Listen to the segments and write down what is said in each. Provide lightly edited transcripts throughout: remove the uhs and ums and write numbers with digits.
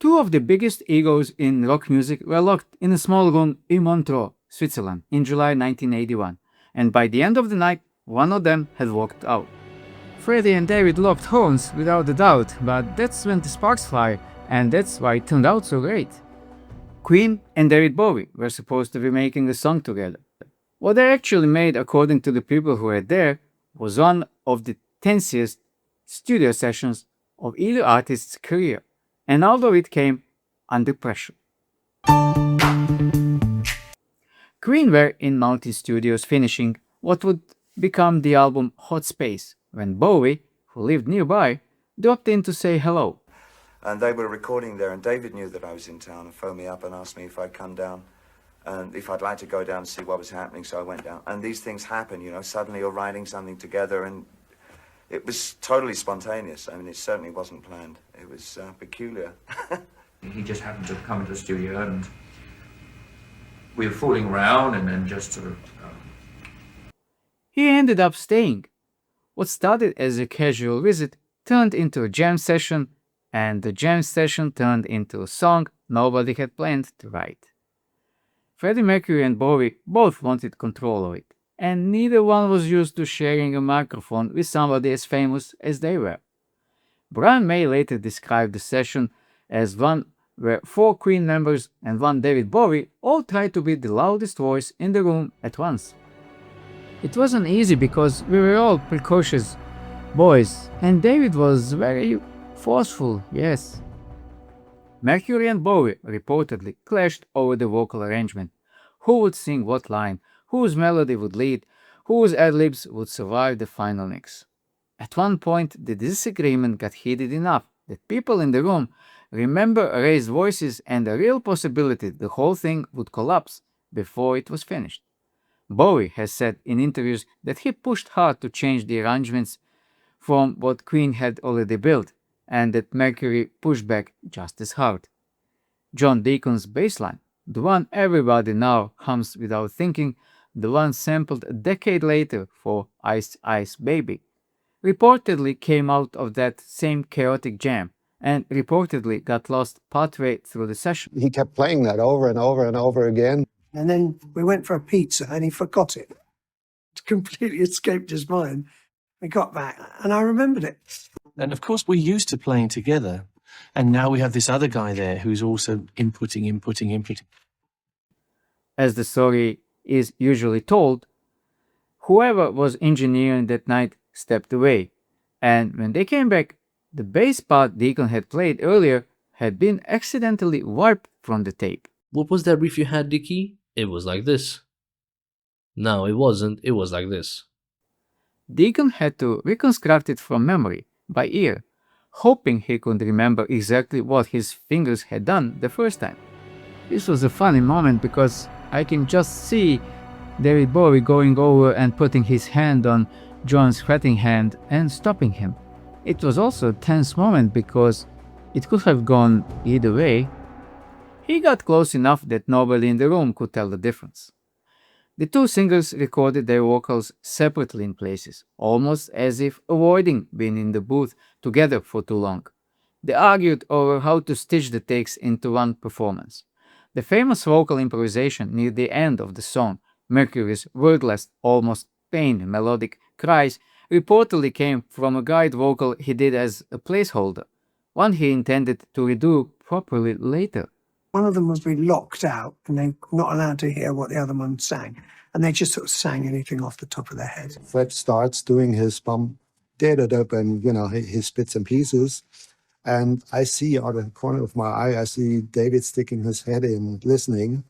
Two of the biggest egos in rock music were locked in a small room in Montreux, Switzerland, in July 1981, and by the end of the night, one of them had walked out. Freddie and David locked horns without a doubt, but that's when the sparks fly, and that's why it turned out so great. Queen and David Bowie were supposed to be making a song together. What they actually made, according to the people who were there, was one of the tensiest studio sessions of either artist's career, and although it came under pressure. Queen were in Mountain Studios finishing what would become the album Hot Space, when Bowie, who lived nearby, dropped in to say hello. And they were recording there, and David knew that I was in town and phoned me up and asked me if I'd come down and if I'd like to go down and see what was happening, so I went down. And these things happen, you know, suddenly you're writing something together, and it was totally spontaneous. I mean, it certainly wasn't planned. It was peculiar. He just happened to come into the studio, and we were fooling around, and then just sort of... He ended up staying. What started as a casual visit turned into a jam session, and the jam session turned into a song nobody had planned to write. Freddie Mercury and Bowie both wanted control of it, and neither one was used to sharing a microphone with somebody as famous as they were. Brian May later described the session as one where 4 Queen members and 1 David Bowie all tried to be the loudest voice in the room at once. It wasn't easy because we were all precocious boys, and David was very forceful, yes. Mercury and Bowie reportedly clashed over the vocal arrangement. Who would sing what line, whose melody would lead, whose ad-libs would survive the final mix. At one point, the disagreement got heated enough that people in the room remember raised voices and a real possibility the whole thing would collapse before it was finished. Bowie has said in interviews that he pushed hard to change the arrangements from what Queen had already built, and that Mercury pushed back just as hard. John Deacon's bass line, the one everybody now hums without thinking, the one sampled a decade later for Ice Ice Baby, reportedly came out of that same chaotic jam and reportedly got lost partway through the session. He kept playing that over and over and over again. And then we went for a pizza and he forgot it. It completely escaped his mind. We got back and I remembered it. And of course, we're used to playing together. And now we have this other guy there who's also inputting. As the story is usually told, whoever was engineering that night stepped away. And when they came back, the bass part Deacon had played earlier had been accidentally wiped from the tape. What was that riff you had, Dickie? It was like this. No, it wasn't. It was like this. Deacon had to reconstruct it from memory, by ear, hoping he could remember exactly what his fingers had done the first time. This was a funny moment because I can just see David Bowie going over and putting his hand on John's fretting hand and stopping him. It was also a tense moment because it could have gone either way. He got close enough that nobody in the room could tell the difference. The two singers recorded their vocals separately in places, almost as if avoiding being in the booth together for too long. They argued over how to stitch the takes into one performance. The famous vocal improvisation near the end of the song, Mercury's wordless, almost pained melodic cries, reportedly came from a guide vocal he did as a placeholder, one he intended to redo properly later. One of them would be locked out and they're not allowed to hear what the other one sang. And they just sort of sang anything off the top of their head. Fred starts doing his bum, da-da-da, and, his bits and pieces. And I see out of the corner of my eye, I see David sticking his head in, listening.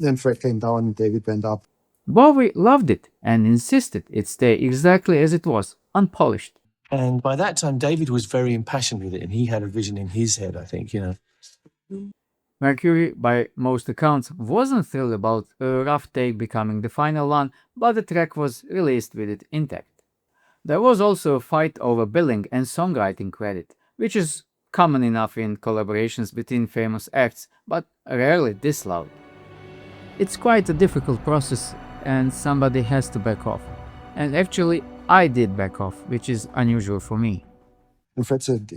Then Fred came down and David went up. Bowie loved it and insisted it stay exactly as it was, unpolished. And by that time, David was very impassioned with it, and he had a vision in his head, I think, Mercury, by most accounts, wasn't thrilled about a rough take becoming the final one, but the track was released with it intact. There was also a fight over billing and songwriting credit, which is common enough in collaborations between famous acts, but rarely this loud. It's quite a difficult process and somebody has to back off. And actually, I did back off, which is unusual for me. And Fred said,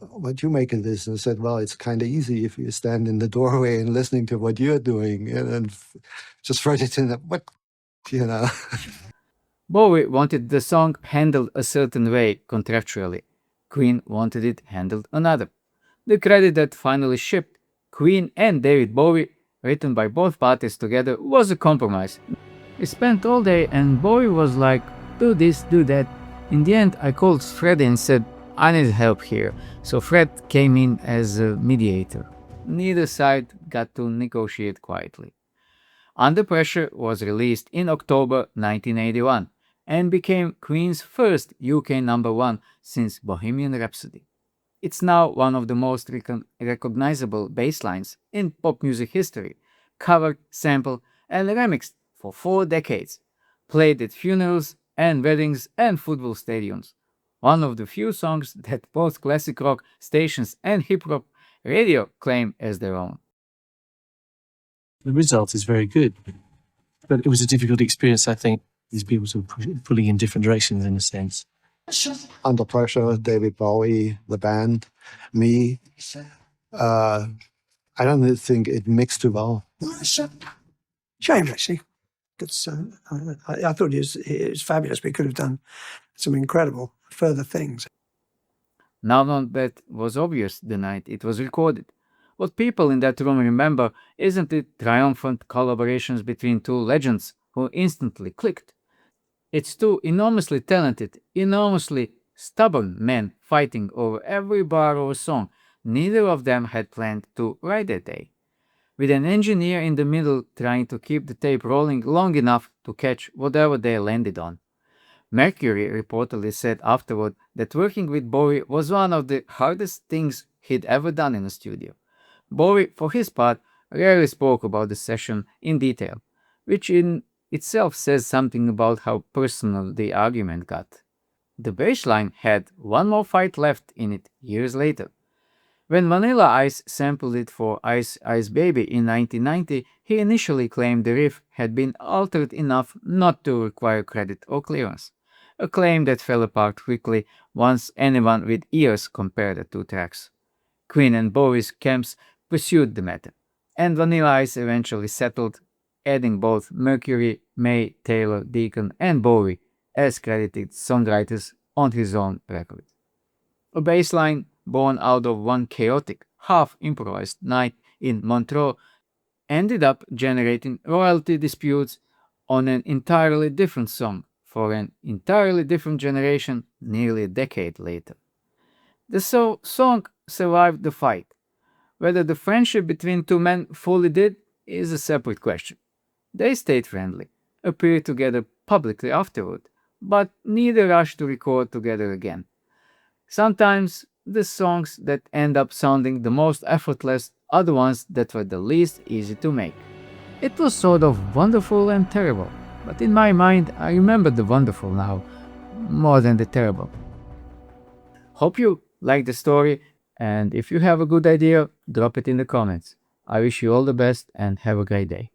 what do you make of this? And I said, well, it's kind of easy if you stand in the doorway and listening to what you're doing. And just Fred it in, what, you know. Bowie wanted the song handled a certain way contractually. Queen wanted it handled another. The credit that finally shipped, Queen and David Bowie, written by both parties together, was a compromise. We spent all day and Bowie was like, do this, do that. In the end, I called Fred and said, I need help here. So Fred came in as a mediator. Neither side got to negotiate quietly. Under Pressure was released in October 1981 and became Queen's first UK number one since Bohemian Rhapsody. It's now one of the most recognizable bass lines in pop music history, covered, sampled, and remixed for 4 decades, played at funerals and weddings and football stadiums. One of the few songs that both classic rock stations and hip hop radio claim as their own. The result is very good, but it was a difficult experience, I think. These people sort of pulling in different directions in a sense. Under Pressure, David Bowie, the band, me. I don't think it mixed too well. Shame, actually. That's, I thought it was fabulous. We could have done some incredible further things. None of that was obvious the night it was recorded. What people in that room remember isn't the triumphant collaborations between two legends who instantly clicked. It's two enormously talented, enormously stubborn men fighting over every bar of a song neither of them had planned to write that day, with an engineer in the middle trying to keep the tape rolling long enough to catch whatever they landed on. Mercury reportedly said afterward that working with Bowie was one of the hardest things he'd ever done in a studio. Bowie, for his part, rarely spoke about the session in detail, which in itself says something about how personal the argument got. The bass line had one more fight left in it years later. When Vanilla Ice sampled it for Ice Ice Baby in 1990, he initially claimed the riff had been altered enough not to require credit or clearance, a claim that fell apart quickly once anyone with ears compared the two tracks. Queen and Bowie's camps pursued the matter, and Vanilla Ice eventually settled, adding both Mercury, May, Taylor, Deacon, and Bowie as credited songwriters on his own record. A bass line born out of one chaotic, half-improvised night in Montreux ended up generating royalty disputes on an entirely different song for an entirely different generation nearly a decade later. The song survived the fight. Whether the friendship between two men fully did is a separate question. They stayed friendly, appeared together publicly afterward, but neither rushed to record together again. Sometimes the songs that end up sounding the most effortless are the ones that were the least easy to make. It was sort of wonderful and terrible, but in my mind, I remember the wonderful now, more than the terrible. Hope you like the story, and if you have a good idea, drop it in the comments. I wish you all the best and have a great day.